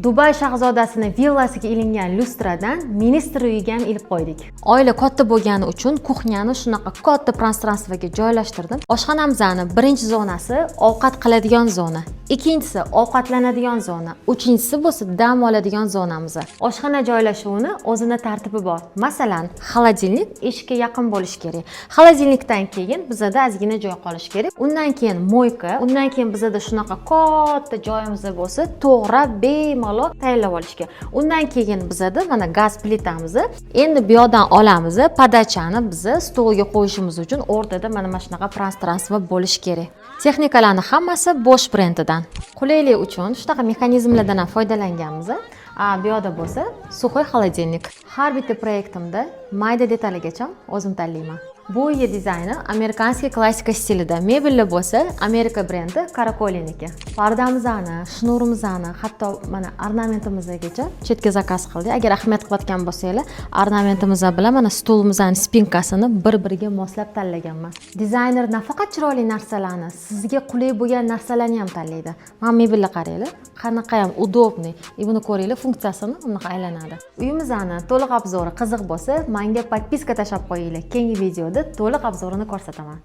Dubay shahzodasining villasiga ilingan lyustradan ministr uyiga ham ilib qo'ydik. Oila katta bo'lgani uchun kuxnyani shunaqa katta prostranstvoga joylashtirdim. Oshxonamizni birinchi zonasi ovqat qiladigan zona, ikkinchisi ovqatlanadigan zona, uchinchisi bo'lsa dam oladigan zonamiz. Oshxona joylashuvini o'zini tartibi bor. Masalan, xolodilnik eshikka yaqin bo'lishi kerak. Xolodilnikdan keyin bizda ozgina joy qolishi kerak. Undan keyin moyka, undan keyin bizda shunaqa katta joyimiz bo'lsa, to'g'ri bemalol tayyorlab olishga. Undan keyin bizda mana gaz plitamiz. Endi bu yoqdan olamiz, podachani biz stolga qo'yishimiz uchun o'rtada mana shunaqa prostranstvo bo'lishi kerak. Texnikalarning hammasi Bosch brendidan. Qulaylik uchun shunaqa mexanizmlardan ham foydalanganmiz. Bu yoqda bo'lsa suxoy xolodilnik. Har bitta proyektimda mayda detaligacha o'zim tanlayman. Bu uy dizayni amerikanskiy klassika stilida. Mebellar bo'lsa Amerika brendi Karakoliniki. Pardamizni, shnurimizni, hatto mana ornamentimizgacha chetga zakaz qildik. Agar ahamiyat qilayotgan bo'lsanglar, ornamentimiz bilan mana stulimizni spinkasini bir-biriga moslab tanlaganman. Dizayner nafaqat chiroyli narsalarni, sizga qulay bo'lgan narsalarni ham tanlaydi. Mana mebellar qaranglar, qanaqa ham udobniy. Buni ko'ringlar, funksiyasini unaqa aylanadi. Uyimizni to'liq obzori qiziq bo'lsa, menga podpiska tashlab qo'yinglar. Keyingi videoda to'liq obzorini ko'rsataman.